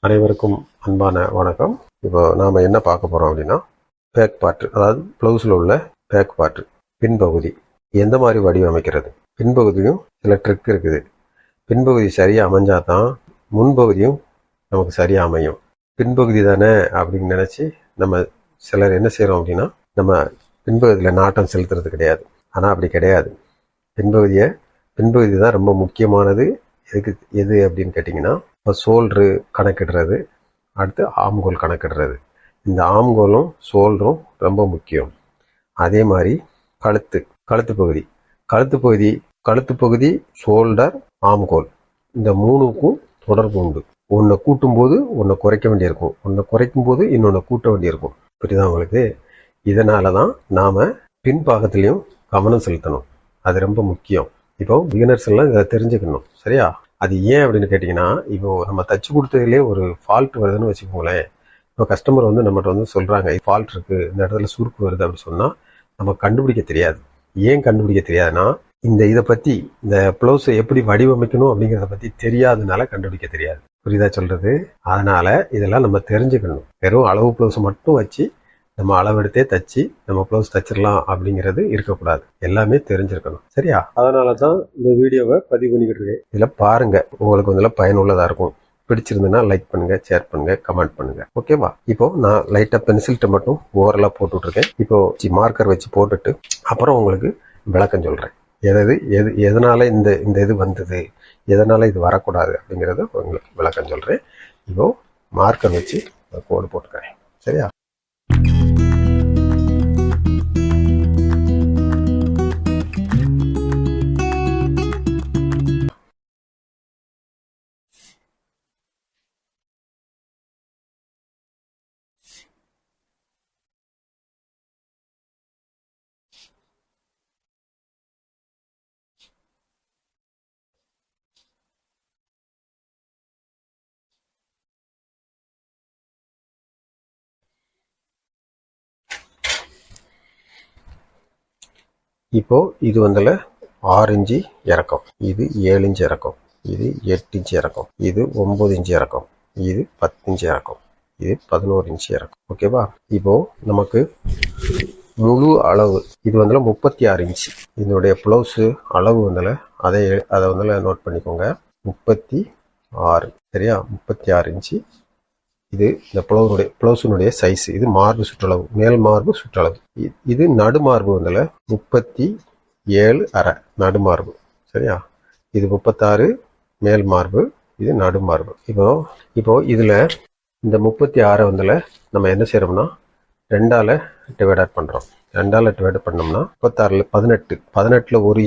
அனைவருக்கும் அன்பான வணக்கம். இப்போ நாம் என்ன பார்க்க போகிறோம் அப்படின்னா, பேக் பார்ட்டு, அதாவது ப்ளவுஸில் உள்ள பேக் பார்ட்டு பின்பகுதி எந்த மாதிரி வடிவமைக்கிறது. பின்பகுதியும் சில ட்ரிக் இருக்குது. பின்பகுதி சரியாக அமைஞ்சால் தான் முன்பகுதியும் நமக்கு சரியாக அமையும். பின்பகுதி தானே அப்படின்னு நினச்சி நம்ம சிலர் என்ன செய்கிறோம் அப்படின்னா, நம்ம பின்பகுதியில் நாட்டம் செலுத்துறது கிடையாது. ஆனால் அப்படி கிடையாது. பின்பகுதி தான் ரொம்ப முக்கியமானது. எது அப்படின்னு கேட்டிங்கன்னா, இப்போ ஷோல்ட்ரு கணக்கிடுறது, அடுத்து ஆம்கோல் கணக்கிடுறது. இந்த ஆம்கோலும் ஷோல்டரும் ரொம்ப முக்கியம். அதே மாதிரி கழுத்து பகுதி ஷோல்டர், ஆம்கோல், இந்த மூணுக்கும் தொடர்பு உண்டு. ஒன்றை கூட்டும் போது ஒன்றை குறைக்க வேண்டியிருக்கும், ஒன்றை குறைக்கும் போது இன்னொன்று கூட்ட வேண்டியிருக்கும். புரியுதா உங்களுக்கு? இதனால தான் நாம் பின்பாகத்துலேயும் கவனம் செலுத்தணும். அது ரொம்ப முக்கியம். இப்போ பிகினர்ஸ் எல்லாம் இதை தெரிஞ்சுக்கணும். சரியா? அது ஏன் அப்படின்னு கேட்டிங்கன்னா, இப்போ நம்ம தச்சு கொடுத்ததுலேயே ஒரு ஃபால்ட் வருதுன்னு வச்சுக்கோங்களேன். இப்போ கஸ்டமர் நம்மகிட்ட சொல்கிறாங்க, ஃபால்ட் இருக்குது, இந்த இடத்துல சுருக்கு வருது அப்படின்னு சொன்னால் நம்ம கண்டுபிடிக்க தெரியாது. ஏன் கண்டுபிடிக்க தெரியாதுன்னா, இதை பற்றி, இந்த ப்ளவுஸை எப்படி வடிவமைக்கணும் அப்படிங்கிறத பற்றி தெரியாதனால கண்டுபிடிக்க தெரியாது. புரியுதா சொல்கிறது? அதனால் இதெல்லாம் நம்ம தெரிஞ்சுக்கணும். வெறும் அளவு ப்ளவுஸை மட்டும் வச்சு நம்ம அளவெடுத்தே தச்சு நம்ம ப்ளவுஸ் தச்சிடலாம் அப்படிங்கிறது இருக்கக்கூடாது. எல்லாமே தெரிஞ்சிருக்கணும். சரியா? அதனால தான் இந்த வீடியோவை பதிவு பண்ணிக்கிட்டு இருக்கேன். இதில் பாருங்க, உங்களுக்கு இதெல்லாம் பயனுள்ளதாக இருக்கும். பிடிச்சிருந்ததுன்னா லைக் பண்ணுங்க, ஷேர் பண்ணுங்க, கமெண்ட் பண்ணுங்க. ஓகேவா? இப்போ நான் லைட்டாக பென்சில்கிட்ட மட்டும் ஓவரலாக போட்டுட்ருக்கேன். இப்போ மார்க்கர் வச்சு போட்டுட்டு அப்புறம் உங்களுக்கு விளக்கம் சொல்கிறேன். எதனால இந்த இது வந்தது, எதனால இது வரக்கூடாது அப்படிங்கிறத உங்களுக்கு விளக்கம் சொல்கிறேன். இப்போ மார்க்கர் வச்சு கோடு போட்டுக்கிறேன். சரியா? இப்போ இது 6 இன்ச்சு இறக்கம், இது 7 இன்ச்சு இறக்கம், இது 8 இன்ச்சு இறக்கம், இது 9 இன்ச்சு இறக்கம், இது 10 இன்ச்சு இறக்கம், இது 11 இன்ச்சு இறக்கம். ஓகேவா? இப்போ நமக்கு முழு அளவு இது 36 இன்ச்சு. இதனுடைய ப்ளவுஸு அளவு அதை நோட் பண்ணிக்கோங்க. 36. சரியா? 36 இன்ச்சு. இது இந்த ப்ளவுஸினுடைய சைஸ். இது மார்பு சுற்றளவு, மேல் மார்பு சுற்றளவு. இது நடுமார்பு 37.5 நடுமார்பு. சரியா? இது 36 மேல் மார்பு, இது நடுமார்பு. இப்போ இதில் இந்த 36 நம்ம என்ன செய்யறோம்னா 2ஆல் டிவைட் பண்ணுறோம். 2ஆல் டிவைட் பண்ணோம்னா 36 18. 18ல் 1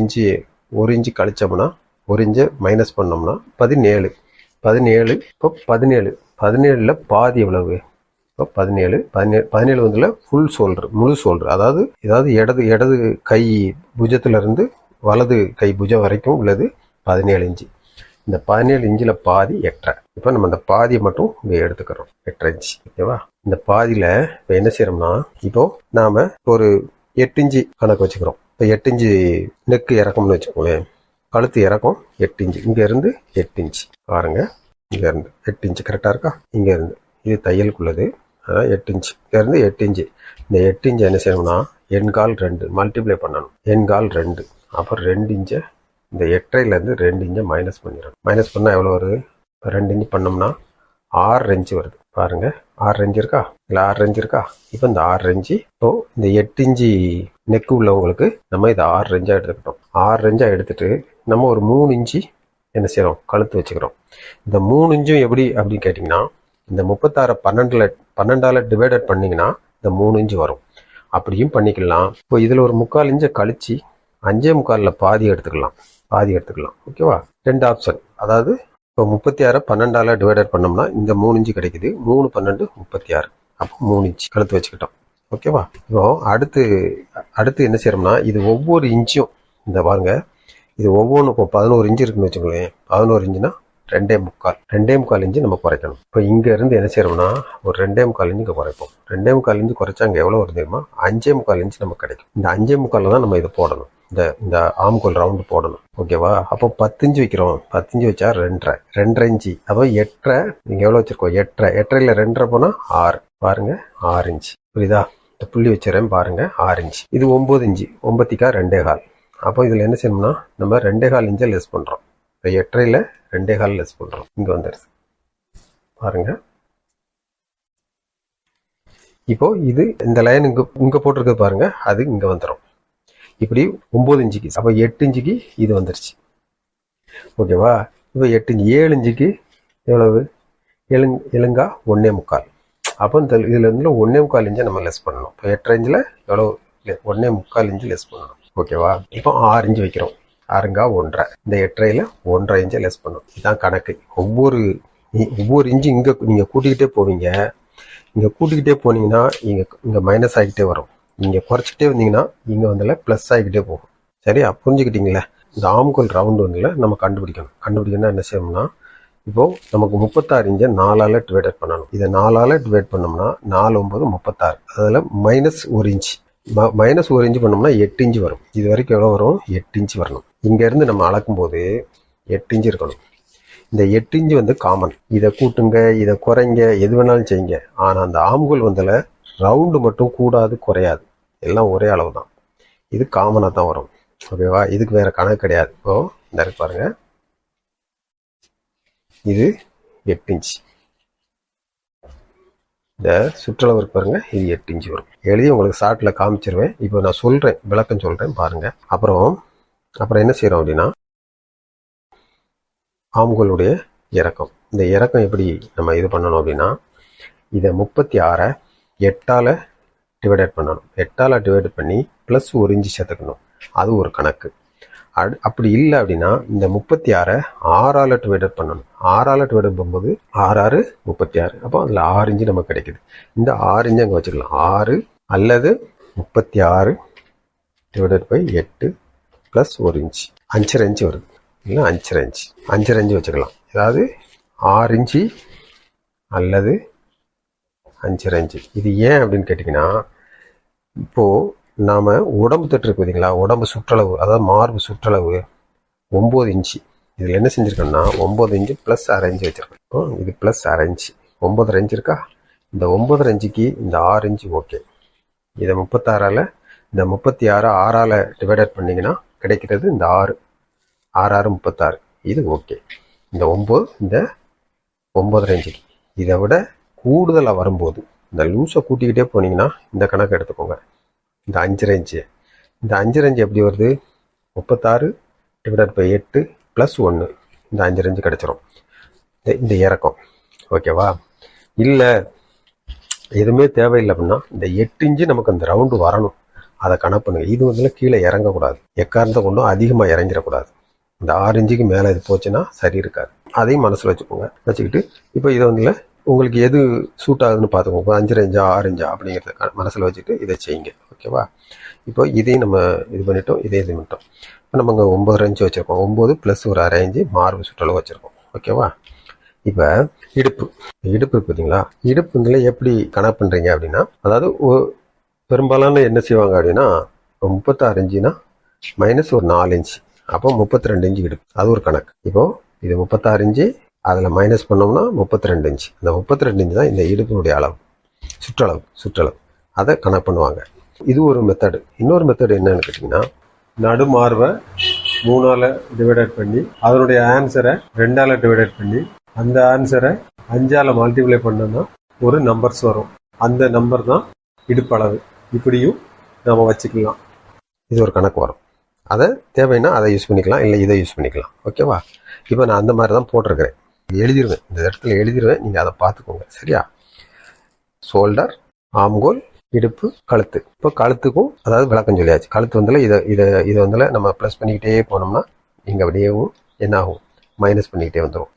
இன்ச்சு கழிச்சோம்னா 1 இன்ச்சு மைனஸ் பண்ணோம்னா 17. இப்போ 17ல் பாதி எவ்வளவு? இப்போ 17 ஃபுல் ஷோல்டர், முழு ஷோல்டர். அதாவது இடது கை புஜத்திலிருந்து வலது கை புஜம் வரைக்கும் உள்ளது 17 இன்ச்சு. இந்த 17 இன்ச்சில் பாதி 8.5. இப்போ நம்ம அந்த பாதியை மட்டும் இங்கே எடுத்துக்கிறோம், 8.5 இன்ச்சு. ஓகேவா? இந்த பாதியில் இப்போ என்ன செய்யறோம்னா, இப்போ நாம் ஒரு 8 இன்ச்சு கணக்கு வச்சுக்கிறோம். இப்போ 8 இன்ச்சு நெக்கு இறக்கம்னு வச்சுக்கோங்களேன். கழுத்து இறக்கம் 8 இன்ச்சு. இங்கேருந்து 8 இன்ச்சு பாருங்க. இங்கேருந்து 8 இன்ச்சு கரெக்டாக இருக்கா? இங்கேருந்து இது தையலுக்குள்ளது, அதான் 8 இன்ச்சு. இங்கேருந்து 8 இன்ச்சு. இந்த 8 இன்ச்சு என்ன செய்யணும்னா எண்கால் 2 மல்டிப்ளை பண்ணணும். எண்கால் 2, அப்புறம் 2 இன்ச்சை இந்த 8.5லேருந்து 2 இன்ச்சை மைனஸ் பண்ணிடணும். மைனஸ் பண்ணால் எவ்வளோ வருது? இப்போ 2 இன்ச்சு பண்ணோம்னா 6 இன்ச்சு வருது. பாருங்கள், 6 இன்ச்சு இருக்கா? இல்லை 6 இன்ச்சு இருக்கா? இப்போ இந்த 6 இன்ச்சு. இப்போ இந்த 8 இன்ச்சு நெக்கு உள்ளவங்களுக்கு நம்ம இதை 6 இன்ச்சாக எடுத்துக்கிட்டோம். 6 இன்ச்சாக எடுத்துகிட்டு நம்ம ஒரு 3 இன்ச்சு என்ன செய்யறோம்? கழுத்து வச்சுக்கிறோம். இந்த 3 இன்ச்சும் எப்படி அப்படின்னு கேட்டிங்கன்னா, இந்த 36 12ஆல் டிவைடட் பண்ணிங்கன்னா இந்த 3 இன்ச்சு வரும். அப்படியும் பண்ணிக்கலாம். இப்போ இதில் ஒரு 3/4 இன்ச்சை கழிச்சு 5.25 பாதி எடுத்துக்கலாம். ஓகேவா? 2 ஆப்ஷன். அதாவது இப்போ 36 12ஆல் டிவைடட் பண்ணோம்னா இந்த 3 இன்ச்சு கிடைக்குது. 3 12 36. அப்போ 3 இன்ச்சு கழுத்து வச்சுக்கிட்டோம். ஓகேவா? இப்போ அடுத்து என்ன செய்யறோம்னா, இது ஒவ்வொரு இன்ச்சும் இந்த பாருங்க, இது ஒவ்வொன்றும் இப்போ 11 இன்ச்சு இருக்குன்னு வச்சுக்கோங்களேன். 11 இன்ச்சுனா 2.25 இன்ச்சு நம்ம குறைக்கணும். இப்போ இங்கேருந்து என்ன செய்யறோம்னா ஒரு 2.25 இன்ச்சு குறைப்போம். 2.25 இன்ச்சு குறைச்சா அங்கே எவ்வளோ வருது தெரியுமா? 5.25 இன்ச்சு நமக்கு கிடைக்கும். இந்த 5.25 தான் நம்ம இதை போடணும். இந்த இந்த ஆம்கோல் ரவுண்டு போடணும். ஓகேவா? அப்போ 10 இன்ச்சு வைக்கிறோம். 10 இன்ச்சு வச்சா 2.5 இன்ச்சு. அப்போ 8.5 நீங்கள் எவ்வளோ வச்சுருக்கோம்? 8.5. 8.5ல் 2.5 போனால் 6. பாருங்க 6 இன்ச்சு. புரியுதா? இந்த புள்ளி வச்சுறேன் பாருங்க 6 இன்ச்சு. இது 9 இன்ச்சு. 9க்கா 2.25. அப்போ இதில் என்ன செய்யணும்னா நம்ம 2.25 இன்ச்சை லெஸ் பண்ணுறோம். இப்போ 8.5ல் 2.25 லெஸ் பண்ணுறோம். இங்கே வந்துடுது பாருங்க. இப்போ இது இந்த லைன் இங்கே போட்டிருக்கிறது பாருங்க, அது இங்கே வந்துடும். இப்படி 9 இன்ச்சுக்கு, அப்போ 8 இன்ச்சுக்கு இது வந்துருச்சு. ஓகேவா? இப்போ 8 இன்ச்சு 7 இன்ச்சுக்கு எவ்வளவு? எழுங்கா 1.25. அப்போ இந்த இதில் இருந்து 1.25 இன்ச்சை நம்ம லெஸ் பண்ணணும். இப்போ 8.5 இன்ச்சில் எவ்வளோ? 1.25 இன்ச்சு லெஸ் பண்ணணும். ஓகேவா? இப்போ 6 இன்ச்சு வைக்கிறோம். 6ங்கா 1.5. இந்த 8.5ல் 1.5 இன்ச்சை லெஸ் பண்ணணும். இதுதான் கணக்கு. ஒவ்வொரு இன்ச்சு இங்கே நீங்கள் கூட்டிக்கிட்டே போவீங்க. இங்கே கூட்டிக்கிட்டே போனீங்கன்னா இங்கே மைனஸ் ஆகிக்கிட்டே வரும். நீங்கள் குறைச்சிக்கிட்டே வந்தீங்கன்னா இங்கே வந்துல ப்ளஸ் ஆகிக்கிட்டே போகும். சரியா? புரிஞ்சுக்கிட்டீங்களே? இந்த ஆம்கோல் ரவுண்டு வந்துல நம்ம கண்டுபிடிக்கணும்னா என்ன செய்யணும்னா, இப்போது நமக்கு 36 இன்ச்சை 4ஆல் டிவைடட் பண்ணணும். இதை 4ஆல் டிவைட் பண்ணோம்னா 4 9 36. அதில் -1 இன்ச்சு. -1 இன்ச்சு பண்ணோம்னா 8 இன்ச்சு வரும். இது வரைக்கும் எவ்வளோ வரும்? 8 இன்ச்சு வரணும். இங்கேருந்து நம்ம அளக்கும்போது 8 இன்ச்சு இருக்கணும். இந்த 8 இன்ச்சு வந்து காமன். இதை கூட்டுங்க, இதை குறைங்க, எது வேணாலும் செய்யுங்க. ஆனால் அந்த ஆம்கோல் வந்தில் ரவுண்டு மட்டும் கூடாது, குறையாது. எல்லாம் ஒரே அளவு தான். இது காமனாக தான் வரும். ஓகேவா? இதுக்கு வேறு கணக்கு கிடையாது. இப்போ இந்த இருக்கு பாருங்க, இது 8 இன்ச்சு. இந்த சுற்றளவு இருக்கு பாருங்க, இது 8 இன்ச்சு வரும். எழுதி உங்களுக்கு ஷார்ட்டில் காமிச்சிருவேன். இப்போ நான் சொல்கிறேன், விளக்கம் சொல்கிறேன் பாருங்க. அப்புறம் என்ன செய்கிறோம் அப்படின்னா, ஆம்கோலுடைய இறக்கம். இந்த இறக்கம் எப்படி நம்ம இது பண்ணணும் அப்படின்னா, இதை 36 8ஆல் டிவைடட் பண்ணணும். 8ஆல் டிவைட் பண்ணி ப்ளஸ் 1 இன்ச்சு சேர்த்துக்கணும். அது ஒரு கணக்கு. அப்படி இல்லை அப்படின்னா இந்த 36 6ஆல் டிவைடட் பண்ணணும். 6ஆல் டிவைடட் பண்ணும்போது 6 6 36. அப்போ அதில் 6 இன்ச்சு நமக்கு கிடைக்குது. இந்த 6 இன்ச்சு அங்கே வச்சுக்கலாம். 6 அல்லது 36 divided by 8 plus 1 inch. 5.5 inch வருது. இல்லை 5.5 இன்ச்சு. 5.5 இன்ச்சு வச்சுக்கலாம். அதாவது 6 இன்ச்சு அல்லது 5.5 இன்ச்சு. இது ஏன் அப்படின்னு கேட்டிங்கன்னா, இப்போது நாம் உடம்பு தட்டு இருக்கு பார்த்தீங்களா, உடம்பு சுற்றளவு, அதாவது மார்பு சுற்றளவு 9 இன்ச்சு. இதில் என்ன செஞ்சுருக்கோம்னா 9 இன்ச்சு ப்ளஸ் 1/2 இன்ச்சு வச்சுருக்கோம். இது ப்ளஸ் 1/2 இன்ச்சு. 9.5 இன்ச்சு இருக்கா? இந்த 9.5 இன்ச்சுக்கு இந்த 6 இன்ச்சு ஓகே. இதை 36ஆல் இந்த 36 6ஆல் டிவைடட் பண்ணிங்கன்னா கிடைக்கிறது இந்த 6. 6 6 36. இது ஓகே. இந்த 9 இந்த 9.5 இன்ச்சுக்கு. இதை விட கூடுதலாக வரும்போது இந்த லூஸை கூட்டிக்கிட்டே போனீங்கன்னா இந்த கணக்கு எடுத்துக்கோங்க. இந்த 5.5 இன்ச்சு. இந்த 5.5 இன்ச்சு எப்படி வருது? 36 டிவைடட் பை 8 ப்ளஸ் 1. இந்த 5.5 இன்ச்சு கிடச்சிரும். இந்த இறக்கம். ஓகேவா? இல்லை எதுவுமே தேவையில்லை அப்படின்னா இந்த 8 இன்ச்சு நமக்கு அந்த ரவுண்டு வரணும். அதை கணக்கு பண்ணுங்க. இது வந்து கீழே இறங்கக்கூடாது. எக்காரணத்தை கொண்டும் அதிகமாக இறங்கிடக்கூடாது. இந்த 6 இன்ச்சுக்கு மேலே இது போச்சுன்னா சரி இருக்காது. அதையும் மனசில் வச்சுக்கோங்க. வச்சுக்கிட்டு இப்போ இதை வந்து உங்களுக்கு எது சூட் ஆகுதுன்னு பார்த்துக்கோங்க. 5.5 இன்ச்சா 6 இன்ச்சா அப்படிங்கிறத மனசில் வச்சுட்டு இதை செய்யுங்க. ஓகேவா? இப்போ இதையும் நம்ம இது பண்ணிட்டோம், இது பண்ணிட்டோம். இப்போ நம்ம இங்கே 9.5 இன்ச்சு வச்சுருக்கோம். 9 ப்ளஸ் ஒரு 1/2 இன்ச்சு மார்பு சுற்றளவு வச்சுருக்கோம். ஓகேவா? இப்போ இடுப்பு பார்த்தீங்களா? இடுப்புங்களை எப்படி கணக்கு பண்ணுறீங்க அப்படின்னா, அதாவது பெரும்பாலான என்ன செய்வாங்க அப்படின்னா, 36 இன்ச்சுனா மைனஸ் ஒரு 4 இன்ச்சு. அப்போ 32 இன்ச்சு இடுப்பு. அது ஒரு கணக்கு. இப்போது இது 36 இன்ச்சு, அதில் மைனஸ் பண்ணோம்னா 32 இன்ச்சு. இந்த 32 இன்ச்சு தான் இந்த இடுப்பினுடைய அளவு, சுற்றளவு. அதை கணக்கு பண்ணுவாங்க. இது ஒரு மெத்தடு. இன்னொரு மெத்தடு என்னன்னு கேட்டிங்கன்னா, நடுமார்பை 3ஆல் டிவைடட் பண்ணி அதனுடைய ஆன்சரை 2ஆல் டிவைடட் பண்ணி அந்த ஆன்சரை 5ஆல் மல்டிப்ளை பண்ணோம்னா ஒரு நம்பர்ஸ் வரும். அந்த நம்பர் தான் இடுப்பளவு. இப்படியும் நம்ம வச்சுக்கலாம். இது ஒரு கணக்கு வரும். அதை தேவைன்னா அதை யூஸ் பண்ணிக்கலாம், இல்லை இதை யூஸ் பண்ணிக்கலாம். ஓகேவா? இப்போ நான் அந்த மாதிரி தான் போட்டிருக்கிறேன். எழுதிடுவேன், இந்த இடத்துல எழுதிடுவேன். நீங்கள் அதை பார்த்துக்கோங்க. சரியா? ஷோல்டர், ஆம்கோல், இடுப்பு, கழுத்து. இப்போ கழுத்துக்கும் அதாவது விளக்கம் சொல்லியாச்சு. கழுத்து வந்தால இதை வந்தால நம்ம ப்ளஸ் பண்ணிக்கிட்டே போனோம்னா இங்கே அப்படியேவும் என்ன ஆகும்? மைனஸ் பண்ணிக்கிட்டே வந்துடும்.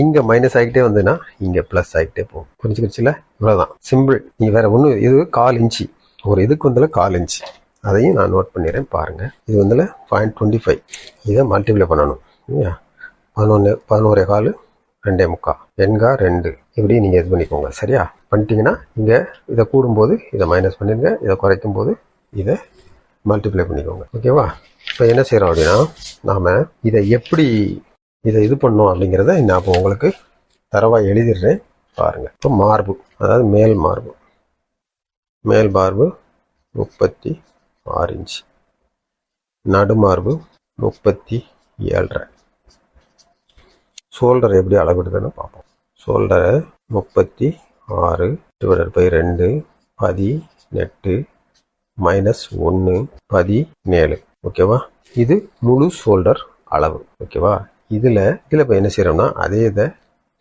இங்கே மைனஸ் ஆகிக்கிட்டே வந்ததுன்னா இங்கே ப்ளஸ் ஆகிக்கிட்டே போகும். புரிஞ்சுக்கிடுச்சுல? இவ்வளோதான், சிம்பிள். நீங்கள் வேறு ஒன்றும், இது 1/4 இன்ச்சு. ஒரு இதுக்கு வந்தால 1/4 இன்ச்சு. அதையும் நான் நோட் பண்ணிடுறேன் பாருங்கள். இது வந்தால 0.25. இதை மல்டிப்ளை பண்ணணும். இல்லையா? 11 11.25 2.25 எண்கா 2. இப்படி நீங்கள் இது பண்ணிக்கோங்க. சரியா? பண்ணிட்டீங்கன்னா இங்கே இதை கூடும்போது இதை மைனஸ் பண்ணிடுங்க, இதை குறைக்கும் போது இதை மல்டிப்ளை பண்ணிக்கோங்க. ஓகேவா? இப்போ என்ன செய்கிறோம் அப்படின்னா, நாம் இதை இது பண்ணோம் அப்படிங்கிறத நான் இப்போ உங்களுக்கு தரவாக எழுதிடுறேன் பாருங்கள். இப்போ மார்பு, அதாவது மேல் மார்பு 36 இன்ச்சு, நடுமார்பு 37.5. ஷோல்டர் எப்படி அளவிடுதுன்னு பார்ப்போம். ஷோல்டரை 36 / 2 18 -1 17. ஓகேவா? இது முழு ஷோல்டர் அளவு. ஓகேவா? இதில் இப்போ என்ன செய்யறோம்னா, அதே இதை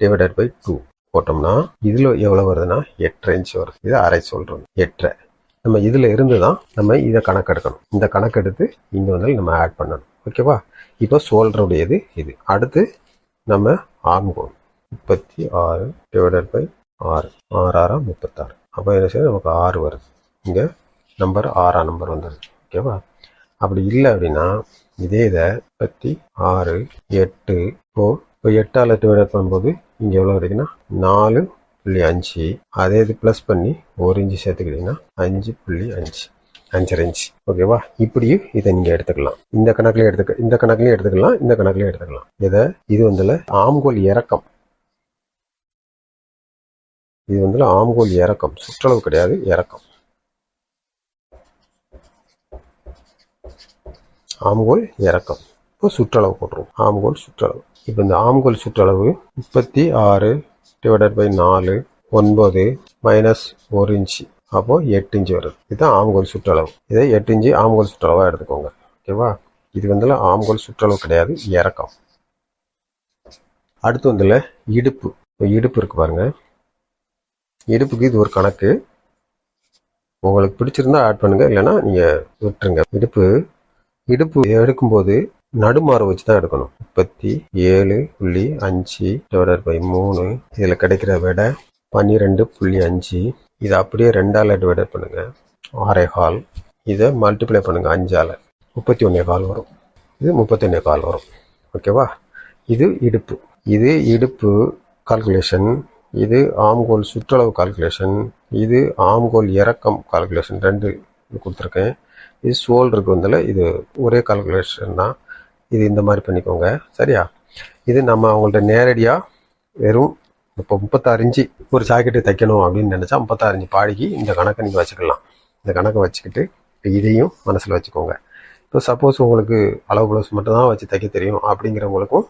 /2 போட்டோம்னா இதில் எவ்வளோ வருதுன்னா 8.5 இன்ச் வருது. இது அரை ஷோல்டர் 8.5. நம்ம இதில் இருந்து தான் நம்ம இதை கணக்கெடுக்கணும். இந்த கணக்கெடுத்து இங்கே வந்து நம்ம ஆட் பண்ணணும். ஓகேவா? இப்போ ஷோல்டருடையது இது. அடுத்து நம்ம ஆர்ம்ஹோல் 36 / 6 6 36. அப்போ என்ன செய்யும், நமக்கு 6 வருது. இங்கே நம்பர் 6ஆம் நம்பர் வந்துடுது. ஓகேவா? அப்படி இல்லை அப்படின்னா இதே இதை 36 8 இப்போ 8ஆல் டிவைட் பண்ணும்போது இங்கே எவ்வளோ கிடைக்குன்னா 4.5. அதே இது ப்ளஸ் பண்ணி 1 இன்ச்சு சேர்த்துக்கிட்டிங்கன்னா 5.5 5.5 இன்ச். ஓகேவா? இப்படியும் இதை நீங்கள் எடுத்துக்கலாம். இந்த கணக்குலேயே எடுத்துக்கலாம். இதை இது வந்து ஆம்கோல் இறக்கம். இது வந்து ஆம்கோல் இறக்கம், சுற்றளவு கிடையாது, இறக்கம். ஆம்கோல் இறக்கம். இப்போ சுற்றளவு போட்டுருவோம். ஆம்கோல் சுற்றளவு. இப்போ இந்த ஆம்கோல் சுற்றளவு 36 / 4 9 -1 இன்ச்சு. அப்போ 8 இன்ச்சு வருது. இதுதான் ஆம்கோல் சுற்றளவு. இதை 8 இன்ச்சு ஆம்கோல் சுற்றளவாக எடுத்துக்கோங்க. ஓகேவா? இது வந்து ஆம்கோல் சுற்றளவு கிடையாது, இறக்கம். அடுத்து வந்து இடுப்பு. இடுப்பு இருக்கு பாருங்க. இடுப்புக்கு இது ஒரு கணக்கு. உங்களுக்கு பிடிச்சிருந்தா ஆட் பண்ணுங்க, இல்லைன்னா நீங்க விட்டுருங்க. இடுப்பு எடுக்கும்போது நடுமார்பு வச்சு தான் எடுக்கணும். 37.5 / 3. இதில் கிடைக்கிற விடை 12.5. இதை அப்படியே 2ஆல் டிவைட் பண்ணுங்க, 6.25. இதை மல்டிப்ளை பண்ணுங்க 5ஆல், 31.25 வரும். இது 31.25 வரும். ஓகேவா? இது இடுப்பு கால்குலேஷன். இது ஆம்கோல் சுற்றளவு கால்குலேஷன். இது ஆம்கோல் இறக்கம் கால்குலேஷன். 2 கொடுத்துருக்கேன். இது ஷோல்டருக்கு வந்து இது ஒரே கால்குலேஷன் தான். இது இந்த மாதிரி பண்ணிக்கோங்க. சரியா? இது நம்ம அவங்கள்ட்ட நேரடியாக வெறும் இப்போ 36 இன்ச்சு ஒரு ஜாக்கெட்டு தைக்கணும் அப்படின்னு நினச்சா 36 இன்ச்சு பாடிக்கு இந்த கணக்கை நீங்கள் வச்சுக்கலாம். இந்த கணக்கை வச்சுக்கிட்டு இதையும் மனசில் வச்சுக்கோங்க. இப்போ சப்போஸ் உங்களுக்கு அளவு ப்ளவுஸ் மட்டும் தான் வச்சு தைக்க தெரியும் அப்படிங்கிறவங்களுக்கும்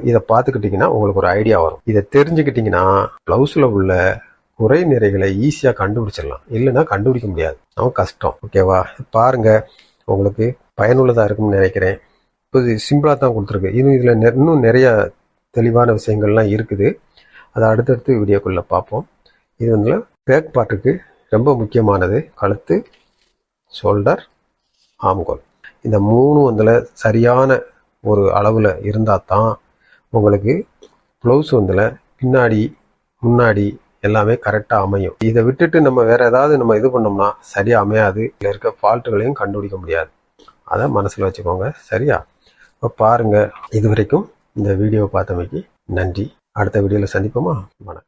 இதை பார்த்துக்கிட்டிங்கன்னா உங்களுக்கு ஒரு ஐடியா வரும். இதை தெரிஞ்சுக்கிட்டிங்கன்னா ப்ளவுஸில் உள்ள குறை நிறைகளை ஈஸியாக கண்டுபிடிச்சிடலாம். இல்லைன்னா கண்டுபிடிக்க முடியாது, நமக்கு கஷ்டம். ஓகேவா? பாருங்க, உங்களுக்கு பயனுள்ளதாக இருக்கும்னு நினைக்கிறேன். இப்போ சிம்பிளாக தான் கொடுத்துருக்கு. இதில் இன்னும் நிறைய தெளிவான விஷயங்கள்லாம் இருக்குது. அதை அடுத்தடுத்து வீடியோக்குள்ளே பார்ப்போம். இது வந்து பேக் பார்ட்டுக்கு ரொம்ப முக்கியமானது. கழுத்து, ஷோல்டர், ஆம்கோல். இந்த 3 வந்து சரியான ஒரு அளவில் இருந்தால் தான் உங்களுக்கு ப்ளவுஸ் வந்து பின்னாடி முன்னாடி எல்லாமே கரெக்டாக அமையும். இதை விட்டுட்டு நம்ம வேற ஏதாவது நம்ம இது பண்ணோம்னா சரியாக அமையாது. இதில் இருக்க ஃபால்ட்டுகளையும் கண்டுபிடிக்க முடியாது. அதை மனசில் வச்சுக்கோங்க. சரியா? இப்போ பாருங்கள், இது வரைக்கும் இந்த வீடியோவை பார்த்தமைக்கு நன்றி. அடுத்த வீடியோவில் சந்திப்போமா? வணக்கம்.